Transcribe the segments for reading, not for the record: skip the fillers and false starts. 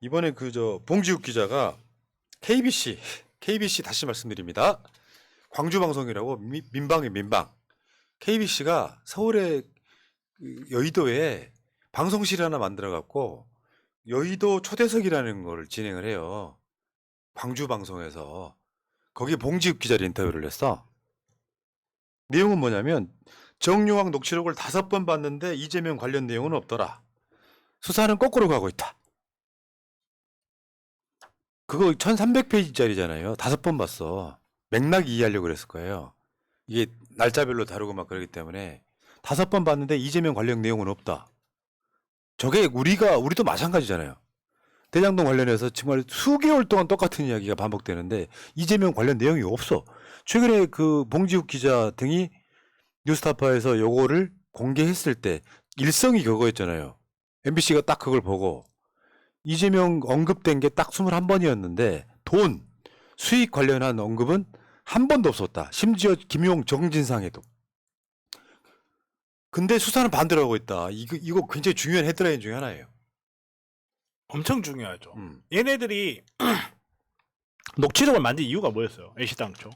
이번에 봉지욱 기자가 KBC 다시 말씀드립니다. 광주 방송이라고 민방이 민방. KBC가 서울의 여의도에 방송실 하나 만들어 갖고 여의도 초대석이라는 걸 진행을 해요. 광주 방송에서 거기에 봉지욱 기자를 인터뷰를 했어. 내용은 뭐냐면 정용학 녹취록을 5번 봤는데 이재명 관련 내용은 없더라. 수사는 거꾸로 가고 있다. 그거 1300페이지짜리잖아요. 5번 봤어. 맥락 이해하려고 그랬을 거예요. 이게 날짜별로 다루고 막 그러기 때문에 5번 봤는데 이재명 관련 내용은 없다. 저게 우리도 마찬가지잖아요. 대장동 관련해서 정말 수개월 동안 똑같은 이야기가 반복되는데 이재명 관련 내용이 없어. 최근에 그 봉지욱 기자 등이 뉴스타파에서 요거를 공개했을 때 일성이 그거였잖아요. MBC가 딱 그걸 보고 이재명 언급된 게 딱 21번이었는데 돈, 수익 관련한 언급은 한 번도 없었다. 심지어 김용 정진상에도. 근데 수사는 반대로 하고 있다. 이거 굉장히 중요한 헤드라인 중에 하나예요. 엄청 중요하죠. 얘네들이 녹취록을 만든 이유가 뭐였어요? 애시당초.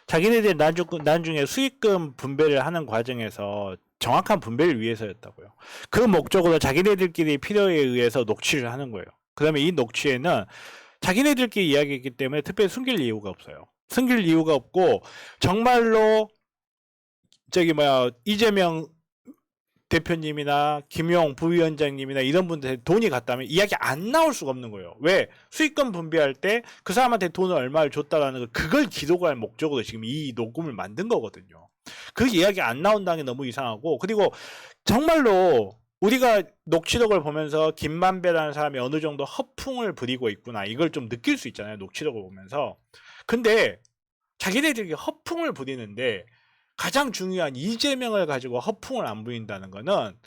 자기네들이 나중에 수익금 분배를 하는 과정에서 정확한 분배를 위해서였다고요. 그 목적으로 자기네들끼리 필요에 의해서 녹취를 하는 거예요. 그 다음에 이 녹취에는 자기네들끼리 이야기했기 때문에 특별히 숨길 이유가 없어요. 숨길 이유가 없고 정말로 이재명 대표님이나 김용 부위원장님이나 이런 분들한테 돈이 갔다면 이야기 안 나올 수가 없는 거예요. 왜? 수익금 분배할 때 그 사람한테 돈을 얼마를 줬다라는 걸 그걸 기록할 목적으로 지금 이 녹음을 만든 거거든요. 그 이야기 안 나온다는 게 너무 이상하고, 그리고 정말로 우리가 녹취록을 보면서 김만배라는 사람이 어느 정도 허풍을 부리고 있구나 이걸 좀 느낄 수 있잖아요. 녹취록을 보면서. 근데 자기네들이 허풍을 부리는데 가장 중요한 이재명을 가지고 허풍을 안 부린다는 거는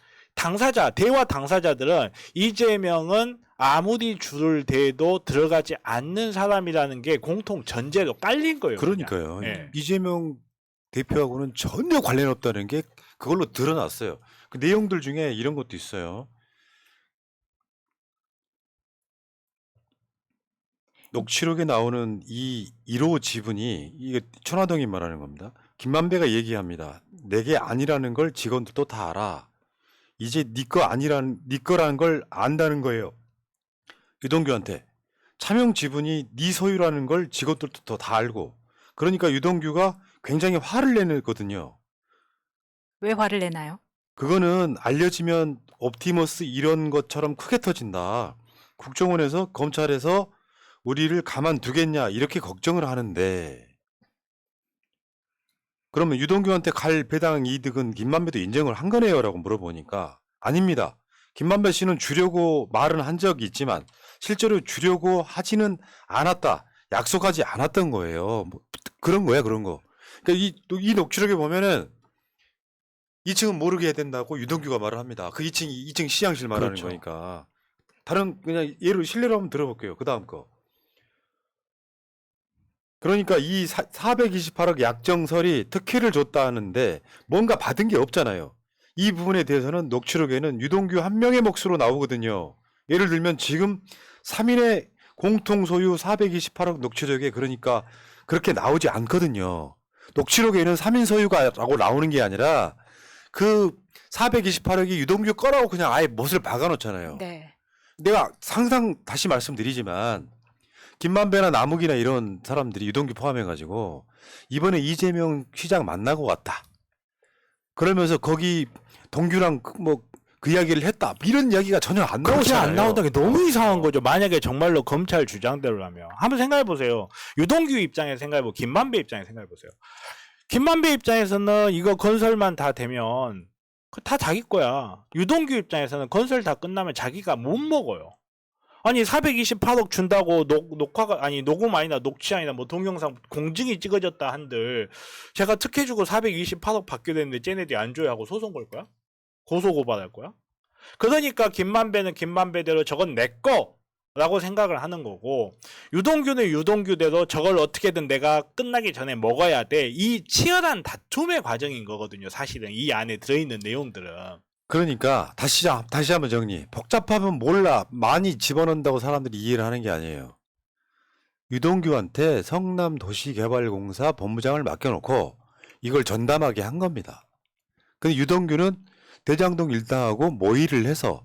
대화 당사자들은 이재명은 아무리 줄을 대도 들어가지 않는 사람이라는 게 공통 전제로 깔린 거예요. 그러니까요. 네. 이재명 대표하고는 전혀 관련 없다는 게 그걸로 드러났어요. 그 내용들 중에 이런 것도 있어요. 녹취록에 나오는 이 1호 지분이 이게 천화동이 말하는 겁니다. 김만배가 얘기합니다. 내게 아니라는 걸 직원들도 다 알아. 이제 네 거라는 걸 안다는 거예요. 유동규한테. 차명 지분이 네 소유라는 걸 직원들도 다 알고. 그러니까 유동규가 굉장히 화를 내거든요. 왜 화를 내나요? 그거는 알려지면 옵티머스 이런 것처럼 크게 터진다. 국정원에서 검찰에서 우리를 가만두겠냐 이렇게 걱정을 하는데, 그러면 유동규한테 갈 배당 이득은 김만배도 인정을 한 거네요 라고 물어보니까 아닙니다. 김만배 씨는 주려고 말은 한 적이 있지만 실제로 주려고 하지는 않았다. 약속하지 않았던 거예요. 뭐 그런 거야, 그런 거. 그러니까 이 녹취록에 보면은 2층은 모르게 해야 된다고 유동규가 말을 합니다. 그 2층 시향실 말하는 그렇죠. 거니까. 다른 그냥 실례로 한번 들어볼게요. 그 다음 거. 그러니까 이 428억 약정설이 특혜를 줬다는데 뭔가 받은 게 없잖아요. 이 부분에 대해서는 녹취록에는 유동규 한 명의 몫으로 나오거든요. 예를 들면 지금 3인의 공통 소유 428억 녹취록에 그러니까 그렇게 나오지 않거든요. 녹취록에는 3인 소유가라고 나오는 게 아니라 그 428억이 유동규 거라고 그냥 아예 못을 박아놓잖아요. 네. 내가 항상 다시 말씀드리지만 김만배나 남욱이나 이런 사람들이 유동규 포함해가지고 이번에 이재명 시장 만나고 왔다. 그러면서 거기 동규랑 그 이야기를 했다. 이런 이야기가 전혀 안 그렇게 나오잖아요. 안 나온다는 게 너무 이상한 거죠. 만약에 정말로 검찰 주장대로라면 한번 생각해 보세요. 유동규 입장에서 생각해 보고 김만배 입장에서 생각해 보세요. 김만배 입장에서는 이거 건설만 다 되면 다 자기 거야. 유동규 입장에서는 건설 다 끝나면 자기가 못 먹어요. 아니 428억 준다고 녹음 아니나 녹취 아니나 뭐 동영상 공증이 찍어졌다 한들 제가 특혜 주고 428억 받게 됐는데 쟤네들이 안 줘야 하고 소송 걸 거야? 고소 고발할 거야? 그러니까 김만배는 김만배대로 저건 내 거라고 생각을 하는 거고, 유동규는 유동규대로 저걸 어떻게든 내가 끝나기 전에 먹어야 돼. 이 치열한 다툼의 과정인 거거든요. 사실은 이 안에 들어있는 내용들은. 그러니까 다시 한번 정리. 복잡하면 몰라. 많이 집어넣는다고 사람들이 이해를 하는 게 아니에요. 유동규한테 성남도시개발공사 본부장을 맡겨놓고 이걸 전담하게 한 겁니다. 근데 유동규는 대장동 일당하고 모의를 해서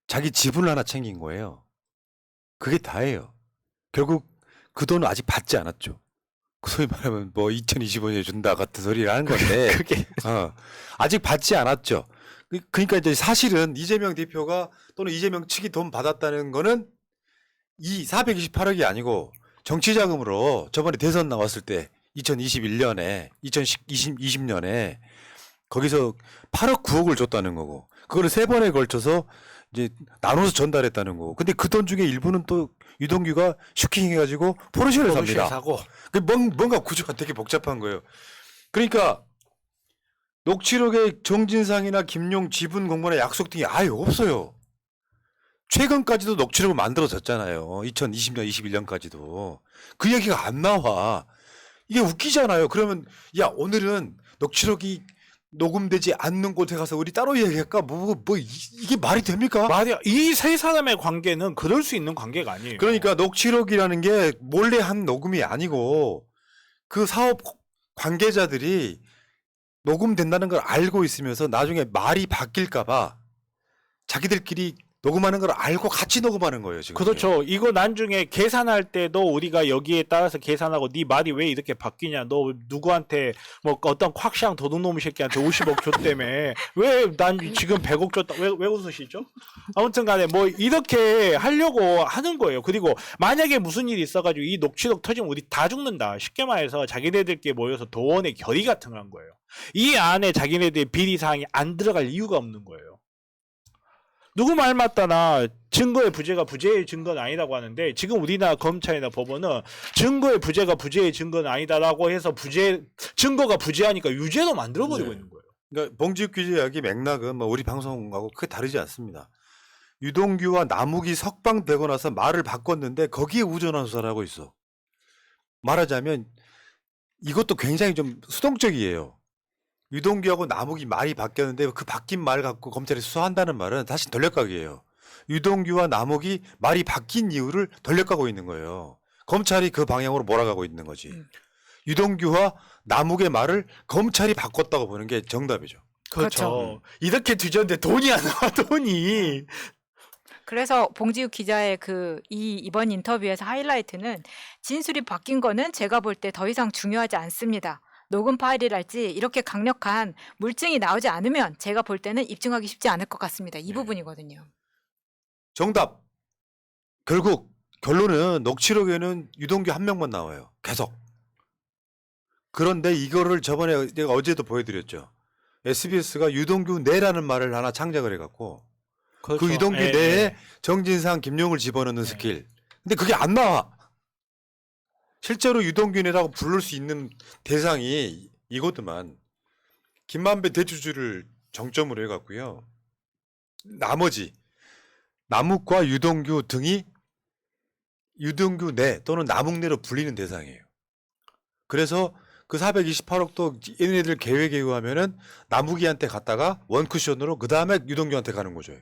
자기 지분을 하나 챙긴 거예요. 그게 다예요. 결국 그 돈은 아직 받지 않았죠. 소위 말하면 뭐 2025년에 준다 같은 소리를 하는 건데 그게 아직 받지 않았죠. 그러니까 이제 사실은 이재명 대표가 또는 이재명 측이 돈 받았다는 거는 이 428억이 아니고 정치자금으로 저번에 대선 나왔을 때 2021년에 2020년에 거기서 8억 9억을 줬다는 거고 그거를 세 번에 걸쳐서 이제 나눠서 전달했다는 거고. 근데 그 돈 중에 일부는 또 유동규가 슈킹 해가지고 포르쉐를 삽니다. 사고. 뭔가 구조가 되게 복잡한 거예요. 그러니까 녹취록에 정진상이나 김용 지분 공모나 약속 등이 아예 없어요. 최근까지도 녹취록을 만들어졌잖아요. 2020년, 21년까지도. 그 얘기가 안 나와. 이게 웃기잖아요. 그러면 야 오늘은 녹취록이 녹음되지 않는 곳에 가서 우리 따로 얘기할까? 이게 말이 됩니까? 말이야. 이 세 사람의 관계는 그럴 수 있는 관계가 아니에요. 그러니까 녹취록이라는 게 몰래 한 녹음이 아니고 그 사업 관계자들이 녹음된다는 걸 알고 있으면서 나중에 말이 바뀔까봐 자기들끼리 녹음하는 걸 알고 같이 녹음하는 거예요, 지금. 그렇죠. 이거 나중에 계산할 때도 우리가 여기에 따라서 계산하고 네 말이 왜 이렇게 바뀌냐. 너 누구한테 뭐 어떤 콱샹 도둑놈 새끼한테 50억 줬다며. 왜 난 지금 100억 줬다. 왜 웃으시죠? 아무튼 간에 뭐 이렇게 하려고 하는 거예요. 그리고 만약에 무슨 일이 있어가지고 이 녹취록 터지면 우리 다 죽는다. 쉽게 말해서 자기네들끼리 모여서 도원의 결의 같은 거 한 거예요. 이 안에 자기네들의 비리사항이 안 들어갈 이유가 없는 거예요. 누구 말 맞다나 증거의 부재가 부재의 증거는 아니라고 하는데 지금 우리나라 검찰이나 법원은 증거의 부재가 부재의 증거는 아니다라고 해서 증거가 부재하니까 유죄로 만들어버리고 네. 있는 거예요. 그러니까 봉지욱 기자 이야기 맥락은 뭐 우리 방송하고 크게 다르지 않습니다. 유동규와 남욱이 석방되고 나서 말을 바꿨는데 거기에 우전한 수사를 하고 있어. 말하자면 이것도 굉장히 좀 수동적이에요. 유동규하고 남욱이 말이 바뀌었는데 그 바뀐 말 갖고 검찰이 수사한다는 말은 사실 돌려가기예요. 유동규와 남욱이 말이 바뀐 이유를 돌려가고 있는 거예요. 검찰이 그 방향으로 몰아가고 있는 거지. 유동규와 남욱의 말을 검찰이 바꿨다고 보는 게 정답이죠. 그렇죠. 이렇게 뒤졌는데 돈이 안 나와 돈이. 그래서 봉지욱 기자의 이번 인터뷰에서 하이라이트는 진술이 바뀐 거는 제가 볼 때 더 이상 중요하지 않습니다. 녹음 파일이랄지 이렇게 강력한 물증이 나오지 않으면 제가 볼 때는 입증하기 쉽지 않을 것 같습니다. 이 부분이거든요. 정답. 결국 결론은 녹취록에는 유동규 한 명만 나와요. 계속. 그런데 이거를 저번에 내가 어제도 보여드렸죠. SBS가 유동규 내라는 말을 하나 창작을 해갖고 그렇죠. 그 유동규 예, 내에 예. 정진상, 김용을 집어넣는 스킬. 근데 그게 안 나와. 실제로 유동규 내라고 부를 수 있는 대상이 이거더만. 김만배 대주주를 정점으로 해갖고요. 나머지 남욱과 유동규 등이 유동규 내 또는 남욱 내로 불리는 대상이에요. 그래서 그 428억도 얘네들 계획에 의하면은 남욱이한테 갔다가 원쿠션으로 그 다음에 유동규한테 가는 거죠.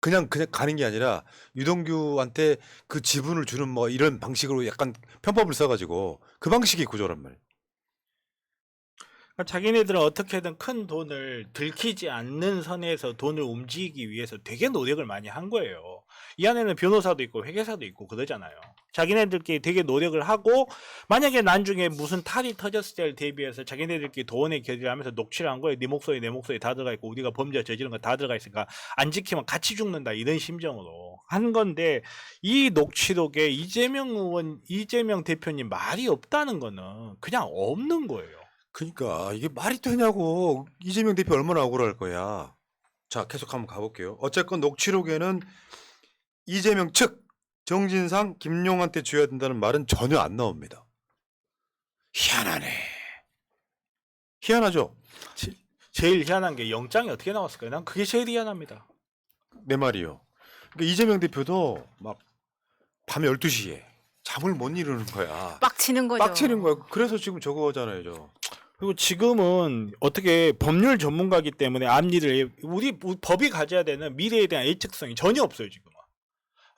그냥 가는 게 아니라 유동규한테 그 지분을 주는 뭐 이런 방식으로 약간 편법을 써가지고 그 방식이 구조란 말이에요. 그러니까 자기네들은 어떻게든 큰 돈을 들키지 않는 선에서 돈을 움직이기 위해서 되게 노력을 많이 한 거예요. 이 안에는 변호사도 있고 회계사도 있고 그러잖아요. 자기네들끼리 되게 노력을 하고 만약에 나중에 무슨 탈이 터졌을 때를 대비해서 자기네들끼리 도원의 결의를 하면서 녹취를 한 거예요. 네 목소리 내 목소리 다 들어가 있고 우리가 범죄 저지른 거 다 들어가 있으니까 안 지키면 같이 죽는다 이런 심정으로 한 건데 이 녹취록에 이재명 대표님 말이 없다는 거는 그냥 없는 거예요. 그러니까 이게 말이 되냐고. 이재명 대표 얼마나 억울할 거야. 자, 계속 한번 가볼게요. 어쨌건 녹취록에는 이재명 측 정진상, 김용한테 줘야 된다는 말은 전혀 안 나옵니다. 희한하네. 희한하죠? 제일 희한한 게 영장이 어떻게 나왔을까요? 난 그게 제일 희한합니다. 내 말이요. 그러니까 이재명 대표도 막 밤 12시에 잠을 못 이루는 거야. 빡치는 거죠. 빡치는 거야. 그래서 지금 저거잖아요, 저. 그리고 지금은 어떻게 법률 전문가이기 때문에 앞일을 우리 법이 가져야 되는 미래에 대한 예측성이 전혀 없어요 지금은.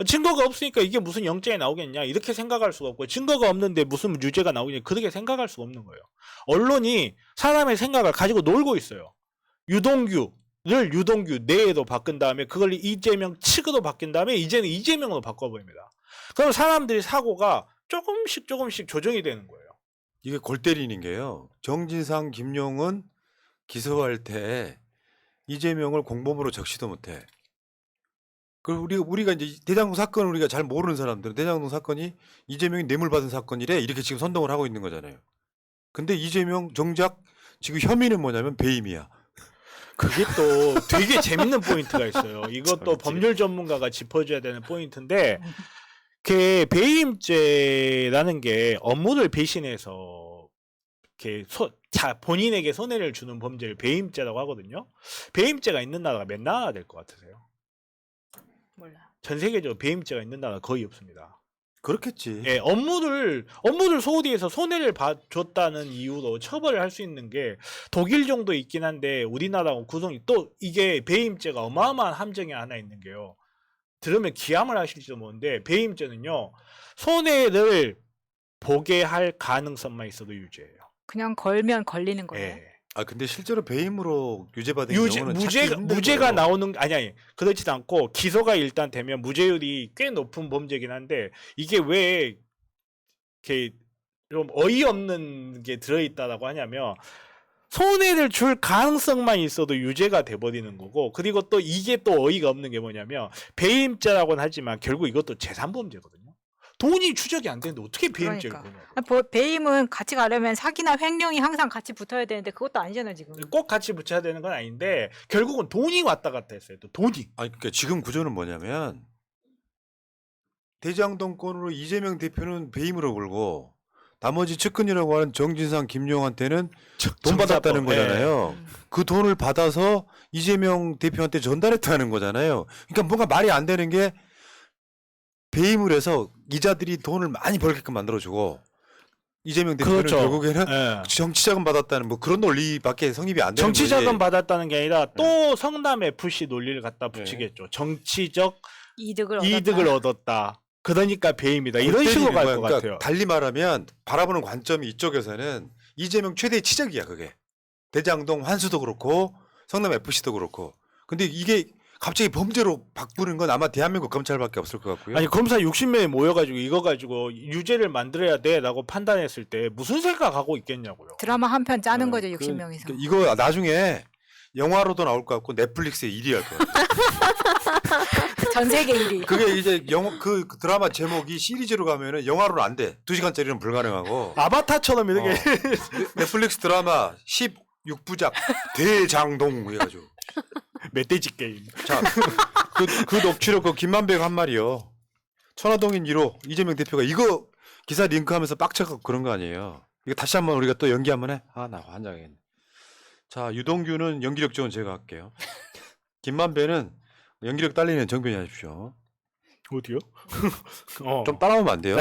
증거가 없으니까 이게 무슨 영장이 나오겠냐 이렇게 생각할 수가 없고 증거가 없는데 무슨 유죄가 나오겠냐 그렇게 생각할 수가 없는 거예요. 언론이 사람의 생각을 가지고 놀고 있어요. 유동규를 유동규 내에도 바꾼 다음에 그걸 이재명 측으로 바뀐 다음에 이제는 이재명으로 바꿔버립니다. 그럼 사람들이 사고가 조금씩 조정이 되는 거예요. 이게 골 때리는 게요. 정진상, 김용은 기소할 때 이재명을 공범으로 적시도 못해. 그 우리가 이제 대장동 사건을 우리가 잘 모르는 사람들은 대장동 사건이 이재명이 뇌물 받은 사건이래 이렇게 지금 선동을 하고 있는 거잖아요. 근데 이재명 정작 지금 혐의는 뭐냐면 배임이야. 그게 또 되게 재밌는 포인트가 있어요. 이것도 법률 전문가가 짚어줘야 되는 포인트인데 그 배임죄라는 게 업무를 배신해서 이렇게 본인에게 손해를 주는 범죄를 배임죄라고 하거든요. 배임죄가 있는 나라가 몇 나라 될 것 같으세요? 몰라. 전 세계적으로 배임죄가 있는 나라 거의 없습니다. 그렇겠지. 예, 업무를 소홀히해서 손해를 줬다는 이유로 처벌을 할 수 있는 게 독일 정도 있긴 한데 우리나라하고 구성이 또 이게 배임죄가 어마어마한 함정이 하나 있는 게요. 들으면 기함을 하실지도 모르는데 배임죄는요. 손해를 보게 할 가능성만 있어도 유죄예요. 그냥 걸면 걸리는 거예요. 예. 아 근데 실제로 배임으로 유죄받은 경우는 무죄가 나오는 아니 그렇지도 않고 기소가 일단 되면 무죄율이 꽤 높은 범죄긴 한데 이게 왜 이렇게 좀 어이없는 게 들어있다라고 하냐면 손해를 줄 가능성만 있어도 유죄가 돼버리는 거고 그리고 또 이게 또 어이가 없는 게 뭐냐면 배임죄라고는 하지만 결국 이것도 재산범죄거든요. 돈이 추적이 안 되는데 어떻게 배임죄를 거냐고. 배임은 같이 가려면 사기나 횡령이 항상 같이 붙어야 되는데 그것도 아니잖아요 지금. 꼭 같이 붙여야 되는 건 아닌데 결국은 돈이 왔다 갔다 했어요. 또 돈이. 아니 그러니까 지금 구조는 뭐냐면 대장동 건으로 이재명 대표는 배임으로 걸고 나머지 측근이라고 하는 정진상, 김용한테는 돈 받았다는 거잖아요. 그 돈을 받아서 이재명 대표한테 전달했다는 거잖아요. 그러니까 뭔가 말이 안 되는 게 배임을 해서 이자들이 돈을 많이 벌게끔 만들어주고 이재명 대표는 그렇죠. 결국에는 예. 정치자금 받았다는 뭐 그런 논리밖에 성립이 안 되는 거지. 정치자금 받았다는 게 아니라 또 성남 FC 논리를 갖다 붙이겠죠. 정치적 이득을 얻었다. 그러니까 배임이다. 이런 식으로 갈 것 같아요. 달리 말하면 바라보는 관점이 이쪽에서는 이재명 최대의 치적이야 그게. 대장동 환수도 그렇고 성남 FC도 그렇고. 근데 이게 갑자기 범죄로 바꾸는 건 아마 대한민국 검찰밖에 없을 것 같고요. 아니 검사 60명이 모여가지고 이거 가지고 유죄를 만들어야 돼라고 판단했을 때 무슨 생각하고 있겠냐고요. 드라마 한 편 짜는 거죠 그, 60명이서. 그러니까 이거 나중에 영화로도 나올 것 같고 넷플릭스에 1위 할 것 같아요. 전 세계 1위. 그게 이제 그 드라마 제목이 시리즈로 가면은 영화로는 안 돼. 2시간짜리는 불가능하고. 아바타처럼 이렇게 넷플릭스 드라마 16부작 대장동 해가지고. 멧돼지 게임. 자, 그 녹취록 그 김만배가 한 말이요. 천화동인 1호 이재명 대표가 이거 기사 링크하면서 빡쳐갖고 그런 거 아니에요. 이거 다시 한번 우리가 또 연기 한번 해. 아, 나 환장했네. 자, 유동규는 연기력 좋은 제가 할게요. 김만배는 연기력 딸리는 정변이 하십시오. 어디요? 좀 따라오면 안 돼요?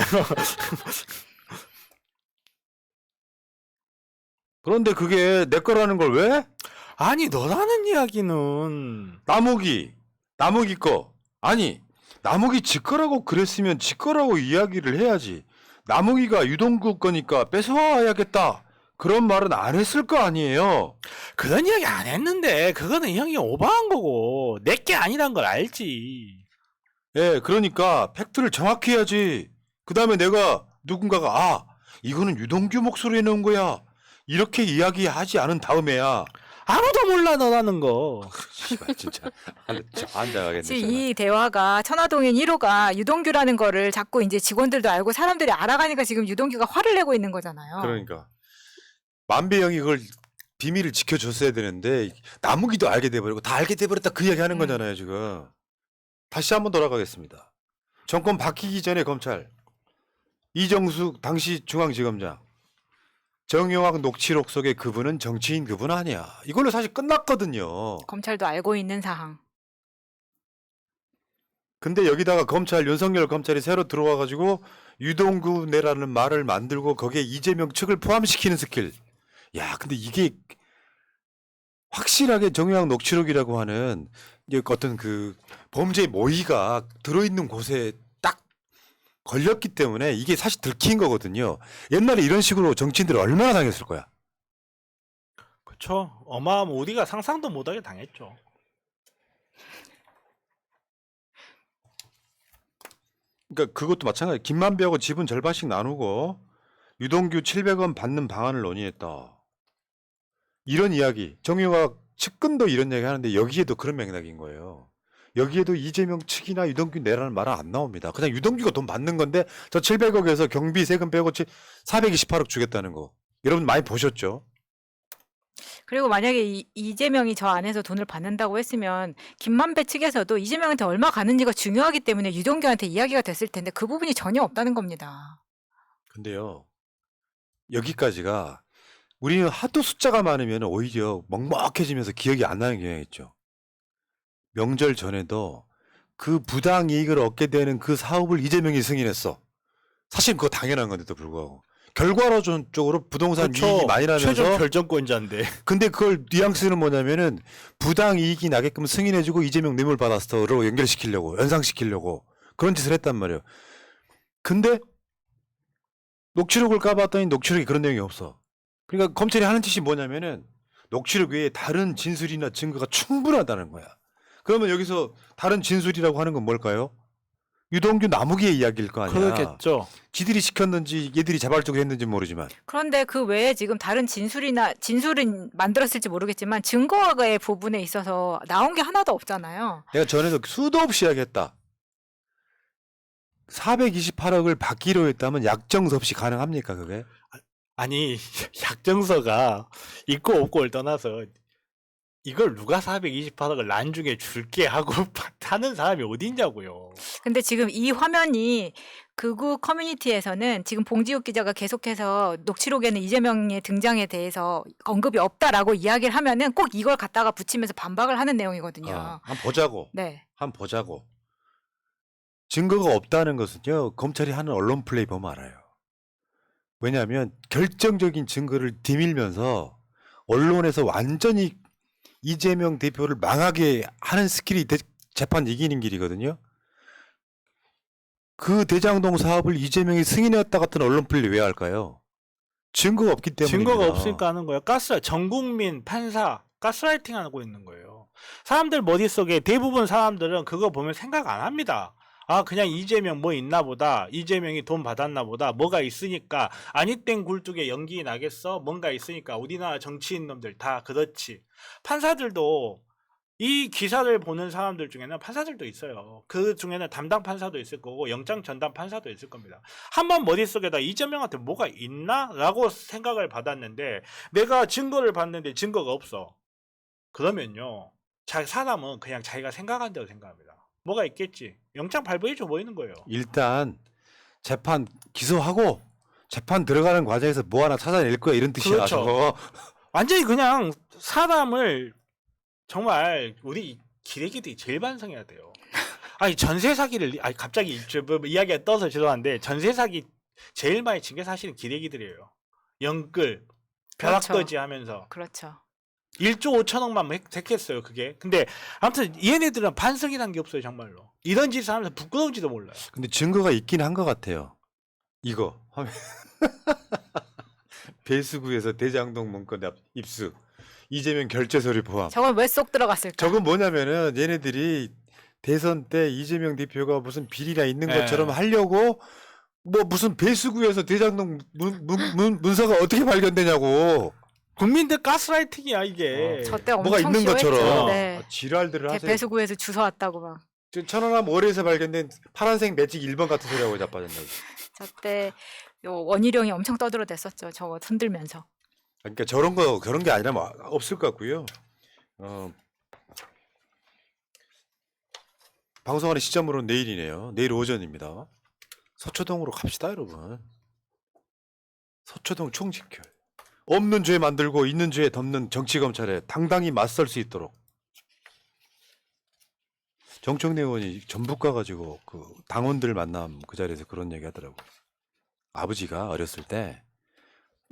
그런데 그게 내 거라는 걸 왜? 아니 너라는 이야기는 나무기 거. 아니 나무기 지 거라고 그랬으면 지 거라고 이야기를 해야지. 나무기가 유동규 거니까 뺏어와야겠다. 그런 말은 안 했을 거 아니에요. 그런 이야기 안 했는데 그거는 형이 오버한 거고 내게 아니란 걸 알지. 예, 그러니까 팩트를 정확히 해야지. 그 다음에 내가 누군가가 이거는 유동규 목소리에 넣은 거야. 이렇게 이야기하지 않은 다음에야. 아무도 몰라 너라는 거. 씨발 진짜 환장하겠네. 지금 이 대화가 천화동인 1호가 유동규라는 거를 자꾸 이제 직원들도 알고 사람들이 알아가니까 지금 유동규가 화를 내고 있는 거잖아요. 그러니까 만배 형이 그걸 비밀을 지켜줬어야 되는데 나무기도 알게 돼버리고 다 알게 돼버렸다 그 이야기 하는 거잖아요 지금. 다시 한번 돌아가겠습니다. 정권 바뀌기 전에 검찰 이정숙 당시 중앙지검장 정영학 녹취록 속의 그분은 정치인 그분 아니야. 이걸로 사실 끝났거든요. 검찰도 알고 있는 사항. 근데 여기다가 검찰 윤석열 검찰이 새로 들어와가지고 유동규 내라는 말을 만들고 거기에 이재명 측을 포함시키는 스킬. 야, 근데 이게 확실하게 정유학 녹취록이라고 하는 이게 어떤 그 범죄 모의가 들어있는 곳에 딱 걸렸기 때문에 이게 사실 들킨 거거든요. 옛날에 이런 식으로 정치인들이 얼마나 당했을 거야. 그렇죠. 우리가 상상도 못하게 당했죠. 그러니까 그것도 마찬가지. 김만배하고 지분 절반씩 나누고 유동규 700원 받는 방안을 논의했다. 이런 이야기. 정유학 측근도 이런 이야기 하는데 여기에도 그런 맥락인 거예요. 여기에도 이재명 측이나 유동규 내라는 말은 안 나옵니다. 그냥 유동규가 돈 받는 건데 저 700억에서 경비 세금 빼고 428억 주겠다는 거. 여러분 많이 보셨죠? 그리고 만약에 이재명이 저 안에서 돈을 받는다고 했으면 김만배 측에서도 이재명한테 얼마 가는지가 중요하기 때문에 유동규한테 이야기가 됐을 텐데 그 부분이 전혀 없다는 겁니다. 근데요. 여기까지가 우리는 하도 숫자가 많으면 오히려 먹먹해지면서 기억이 안 나는 경향이 있죠. 명절 전에도 그 부당 이익을 얻게 되는 그 사업을 이재명이 승인했어. 사실 그거 당연한 건데도 불구하고. 결과론적으로 부동산 이익이 많이 나면서 최종 결정권자인데. 근데 그걸 뉘앙스는 뭐냐면은 부당 이익이 나게끔 승인해주고 이재명 뇌물 받았어로 연결시키려고 연상시키려고 그런 짓을 했단 말이에요. 근데 녹취록을 까봤더니 녹취록에 그런 내용이 없어. 그러니까 검찰이 하는 짓이 뭐냐면은 녹취록 외에 다른 진술이나 증거가 충분하다는 거야. 그러면 여기서 다른 진술이라고 하는 건 뭘까요? 유동규 나무기의 이야기일 거 아니야. 그렇겠죠. 지들이 시켰는지 얘들이 자발적으로 했는지 모르지만. 그런데 그 외에 지금 다른 진술은 만들었을지 모르겠지만 증거의 부분에 있어서 나온 게 하나도 없잖아요. 내가 전에도 수도 없이 이야기했다. 428억을 받기로 했다면 약정서 없이 가능합니까 그게? 아니 약정서가 있고 없고를 떠나서 이걸 누가 428억을 나중에 줄게 하고 하는 사람이 어딨냐고요. 근데 지금 이 화면이 극우 커뮤니티에서는 지금 봉지욱 기자가 계속해서 녹취록에는 이재명의 등장에 대해서 언급이 없다라고 이야기를 하면은 꼭 이걸 갖다가 붙이면서 반박을 하는 내용이거든요. 한번 보자고. 네. 한번 보자고. 증거가 없다는 것은요. 검찰이 하는 언론 플레이 보면 알아요. 왜냐하면 결정적인 증거를 디밀면서 언론에서 완전히 이재명 대표를 망하게 하는 스킬이 재판 이기는 길이거든요. 그 대장동 사업을 이재명이 승인했다 같은 언론 플레이 왜 할까요? 증거가 없기 때문입니다. 증거가 없으니까 하는 거예요. 전 국민 판사 가스라이팅 하고 있는 거예요. 사람들 머릿속에 대부분 사람들은 그거 보면 생각 안 합니다. 아 그냥 이재명 뭐 있나 보다. 이재명이 돈 받았나 보다. 뭐가 있으니까 아니땡 굴뚝에 연기 나겠어. 뭔가 있으니까 우리나라 정치인 놈들 다 그렇지. 판사들도 이 기사를 보는 사람들 중에는 판사들도 있어요. 그 중에는 담당 판사도 있을 거고 영장 전담 판사도 있을 겁니다. 한번 머릿속에다 이재명한테 뭐가 있나? 라고 생각을 받았는데 내가 증거를 봤는데 증거가 없어. 그러면요. 사람은 그냥 자기가 생각한 대로 생각합니다. 뭐가 있겠지. 영장 발부해줘 보이는 거예요. 일단 재판 기소하고 재판 들어가는 과정에서 뭐 하나 찾아낼 거야 이런 뜻이야. 그렇죠. 저거. 완전히 그냥 사람을 정말 우리 기레기들이 제일 반성해야 돼요. 아니 전세 사기를 갑자기 이야기가 떠서 죄송한데 전세 사기 제일 많이 친 게 사실은 기레기들이에요. 영끌 벼락거지 하면서 그렇죠. 1조 5천억만 했겠어요 그게. 근데 아무튼 얘네들은 반성이란 게 없어요 정말로. 이런 짓을 하면서 부끄러운지도 몰라요. 근데 증거가 있긴 한 것 같아요. 이거 배수구에서 대장동 문건 입수 이재명 결제 서류 포함. 저건 왜 쏙 들어갔을까? 저건 뭐냐면은 얘네들이 대선 때 이재명 대표가 무슨 비리가 있는 네. 것처럼 하려고 뭐 무슨 배수구에서 대장동 문서가 어떻게 발견되냐고. 국민들 가스라이팅이야 이게. 저때 엄청 뭐가 있는 심했죠. 것처럼 네. 지랄들을 하세요. 배수구에서 주워 왔다고 막. 천안함 월에서 발견된 파란색 매직 1번 같은 소리하고 자빠졌나. 저때 원희룡이 엄청 떠들어댔었죠. 저거 흔들면서. 그러니까 그런 게 아니라 뭐 없을 것 같고요. 방송하는 시점으로는 내일이네요. 내일 오전입니다. 서초동으로 갑시다, 여러분. 서초동 총집결. 없는 죄 만들고 있는 죄 덮는 정치검찰에 당당히 맞설 수 있도록. 정청래 의원이 전북 가가지고 그 당원들 만남 그 자리에서 그런 얘기 하더라고요. 아버지가 어렸을 때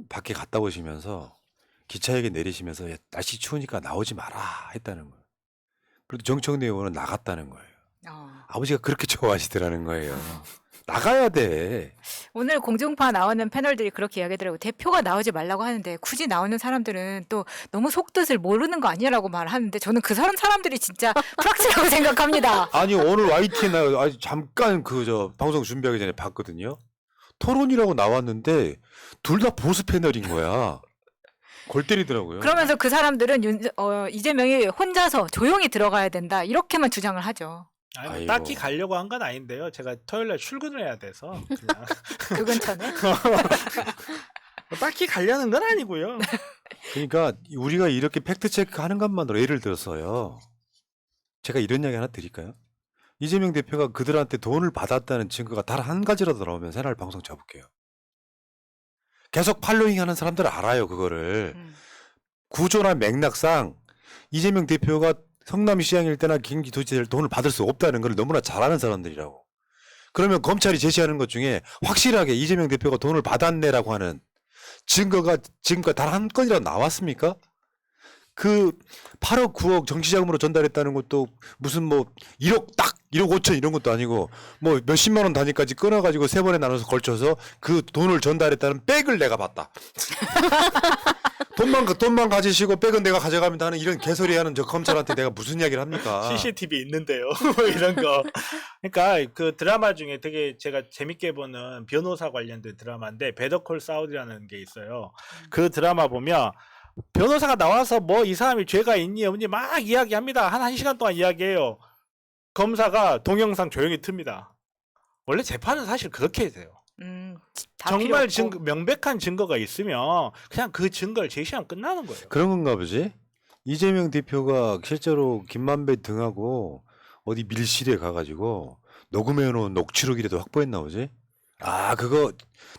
밖에 갔다 오시면서 기차역에 내리시면서 야, 날씨 추우니까 나오지 마라 했다는 거예요. 그래도 정청래 의원은 나갔다는 거예요. 아버지가 그렇게 좋아하시더라는 거예요. 나가야 돼. 오늘 공중파 나오는 패널들이 그렇게 이야기하더라고요. 대표가 나오지 말라고 하는데 굳이 나오는 사람들은 또 너무 속뜻을 모르는 거 아니라고 말하는데 저는 그 사람들이 진짜 프락치라고 생각합니다. 아니 오늘 YTN 나 아니 잠깐 그 저 방송 준비하기 전에 봤거든요. 토론이라고 나왔는데 둘 다 보수 패널인 거야. 골 때리더라고요. 그러면서 그 사람들은 이재명이 혼자서 조용히 들어가야 된다 이렇게만 주장을 하죠. 아니, 아이고. 딱히 가려고 한 건 아닌데요. 제가 토요일 날 출근을 해야 돼서 그냥 그 근처는. 딱히 가려는 건 아니고요. 그러니까 우리가 이렇게 팩트 체크하는 것만으로 예를 들어서요. 제가 이런 이야기 하나 드릴까요? 이재명 대표가 그들한테 돈을 받았다는 증거가 단 한 가지라도 나오면 새날 방송 접을게요. 계속 팔로잉하는 사람들 알아요 그거를. 구조나 맥락상 이재명 대표가 성남시장일 때나 경기도지사를 돈을 받을 수 없다는 걸 너무나 잘 아는 사람들이라고. 그러면 검찰이 제시하는 것 중에 확실하게 이재명 대표가 돈을 받았네라고 하는 증거가 지금까지 단 한 건이라도 나왔습니까? 그 8억 9억 정치자금으로 전달했다는 것도 무슨 뭐 1억 딱 1억 5천 이런 것도 아니고 뭐 몇십만 원 단위까지 끊어가지고 세 번에 나눠서 걸쳐서 그 돈을 전달했다는 백을 내가 봤다. 돈만 가지시고 백은 내가 가져갑니다 하는 이런 개소리 하는 저 검찰한테 내가 무슨 이야기를 합니까? CCTV 있는데요. 뭐 이런 거. 그러니까 그 드라마 중에 되게 제가 재밌게 보는 변호사 관련된 드라마인데 베더콜 사울이라는 게 있어요. 그 드라마 보면 변호사가 나와서 뭐 이 사람이 죄가 있니 없니 막 이야기합니다. 한 1시간 동안 이야기해요. 검사가 동영상 조용히 틉니다. 원래 재판은 사실 그렇게 돼요. 다 필요 정말 없고. 명백한 증거가 있으면 그냥 그 증거를 제시하면 끝나는 거예요. 그런 건가 보지? 이재명 대표가 실제로 김만배 등하고 어디 밀실에 가가지고 녹음해놓은 녹취록이라도 확보했나 보지? 아 그거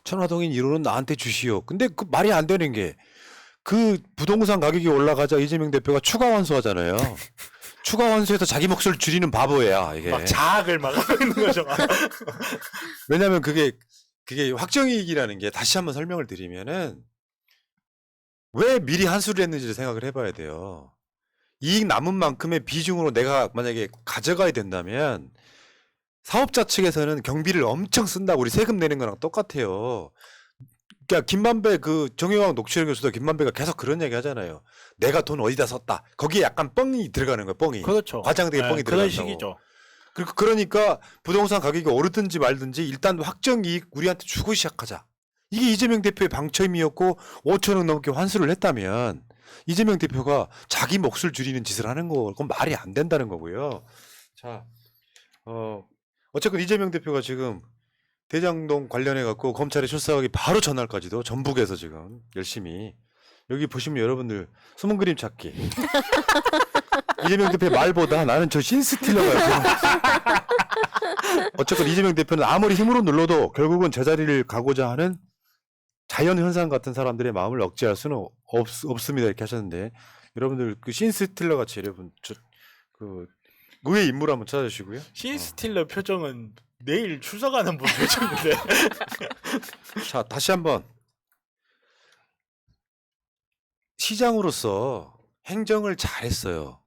천화동인 1호는 나한테 주시오. 근데 그 말이 안 되는 게 그 부동산 가격이 올라가자 이재명 대표가 추가 환수하잖아요. 추가 환수해서 자기 몫을 줄이는 바보야 이게. 막 자학을 막 하고 있는 거죠. 왜냐하면 그게 확정이익이라는 게 다시 한번 설명을 드리면은 왜 미리 환수를 했는지를 생각을 해봐야 돼요. 이익 남은 만큼의 비중으로 내가 만약에 가져가야 된다면 사업자 측에서는 경비를 엄청 쓴다고 우리 세금 내는 거랑 똑같아요. 그러니까 김만배 그 정의왕 녹취록에서도 김만배가 계속 그런 얘기 하잖아요. 내가 돈 어디다 썼다. 거기에 약간 뻥이 들어가는 거야, 뻥이. 그렇죠. 과장되게 뻥이 그런 들어간다고. 식이죠. 그러니까 부동산 가격이 오르든지 말든지 일단 확정 이익 우리한테 주고 시작하자. 이게 이재명 대표의 방침이었고 5천억 넘게 환수를 했다면 이재명 대표가 자기 몫을 줄이는 짓을 하는 거 그건 말이 안 된다는 거고요. 자, 어쨌건 이재명 대표가 지금 대장동 관련해 갖고 검찰에 출석하기 바로 전날까지도 전북에서 지금 열심히 여기 보시면 여러분들 숨은 그림 찾기 이재명 대표의 말보다 나는 저 신스틸러가 어쨌건 이재명 대표는 아무리 힘으로 눌러도 결국은 제자리를 가고자 하는 자연현상 같은 사람들의 마음을 억제할 수는 없습니다 이렇게 하셨는데 여러분들 그 신스틸러 같이 여러분 그 의외의 인물 한번 찾아주시고요. 신스틸러 표정은 내일 출석하는 분 표정인데. 자 다시 한번 시장으로서 행정을 잘했어요.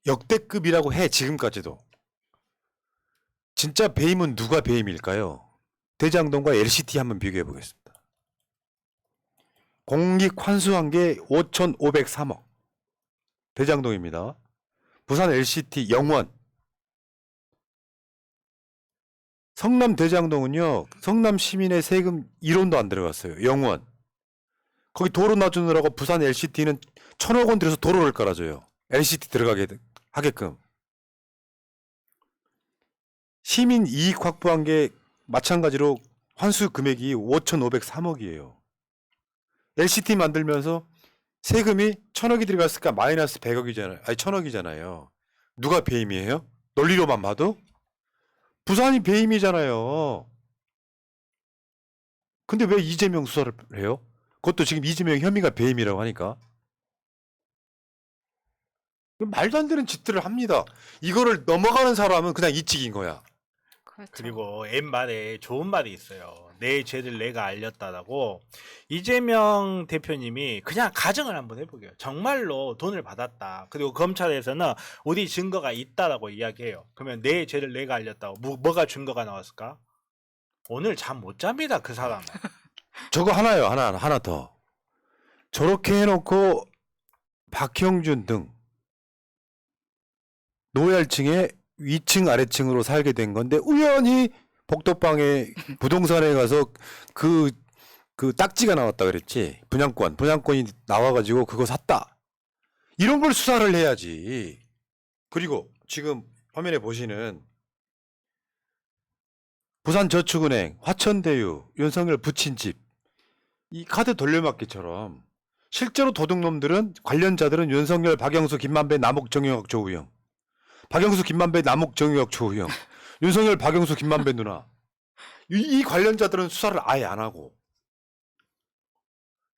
역대급이라고 해 지금까지도. 진짜 배임은 누가 배임일까요? 대장동과 LCT 한번 비교해 보겠습니다. 공익 환수한 게 5,503억. 대장동입니다. 부산 LCT 영원. 성남 대장동은요. 성남 시민의 세금 1원도 안 들어갔어요. 영원. 거기 도로 놔주느라고 부산 LCT는 1,000억 원 들여서 도로를 깔아줘요. LCT 들어가게 하게끔. 시민 이익 확보한 게 마찬가지로 환수 금액이 5,503억이에요. LCT 만들면서 세금이 1,000억이 들어갔으니까 마이너스 100억이잖아요. 아니 1,000억이잖아요. 누가 배임이에요? 논리로만 봐도? 부산이 배임이잖아요. 근데 왜 이재명 수사를 해요? 그것도 지금 이재명 혐의가 배임이라고 하니까. 말도 안 되는 짓들을 합니다. 이거를 넘어가는 사람은 그냥 이찍인 거야. 그렇죠. 그리고 옛말에 좋은 말이 있어요. 내 죄를 내가 알렸다라고. 이재명 대표님이 그냥 가정을 한번 해보게요. 정말로 돈을 받았다. 그리고 검찰에서는 우리 증거가 있다라고 이야기해요. 그러면 내 죄를 내가 알렸다고 뭐가 증거가 나왔을까? 오늘 잠 못 잡니다. 그 사람은. 저거 하나요. 하나 더. 저렇게 해놓고 박형준 등 노열층의 위층 아래층으로 살게 된 건데 우연히 복덕방에 부동산에 가서 그 딱지가 나왔다 그랬지. 분양권이 나와가지고 그거 샀다. 이런 걸 수사를 해야지. 그리고 지금 화면에 보시는 부산저축은행, 화천대유, 윤석열 부친집 이 카드 돌려막기처럼 실제로 도둑놈들은 관련자들은 윤석열, 박영수, 김만배, 남욱, 정영학, 조우영. 박영수, 김만배, 남욱, 정영학, 조우영. 윤석열, 박영수, 김만배 누나. 이 관련자들은 수사를 아예 안 하고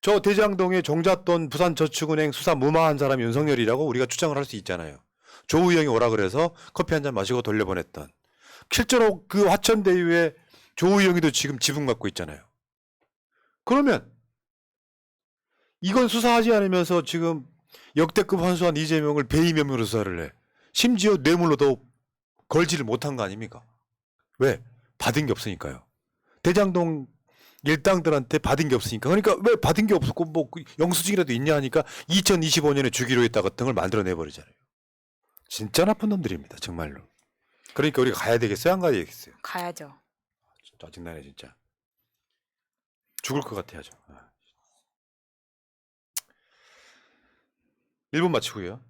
저 대장동에 종잣돈 부산저축은행 수사 무마한 사람이 윤석열이라고 우리가 추정을 할 수 있잖아요. 조우영이 오라 그래서 커피 한 잔 마시고 돌려보냈던. 실제로 그 화천대유에 조우영이도 지금 지분 갖고 있잖아요. 그러면 이건 수사하지 않으면서 지금 역대급 환수한 이재명을 배임 혐의로 수사를 해. 심지어 뇌물로도 걸지를 못한 거 아닙니까? 왜? 받은 게 없으니까요. 대장동 일당들한테 받은 게 없으니까. 그러니까 왜 받은 게 없었고 뭐 영수증이라도 있냐 하니까 2025년에 주기로 했다 같은 걸 만들어내 버리잖아요. 진짜 나쁜 놈들입니다. 정말로. 그러니까 우리가 가야 되겠어요? 안 가야 되겠어요? 가야죠. 짜증나네 진짜. 죽을 것 같아요. 1분 마치고요.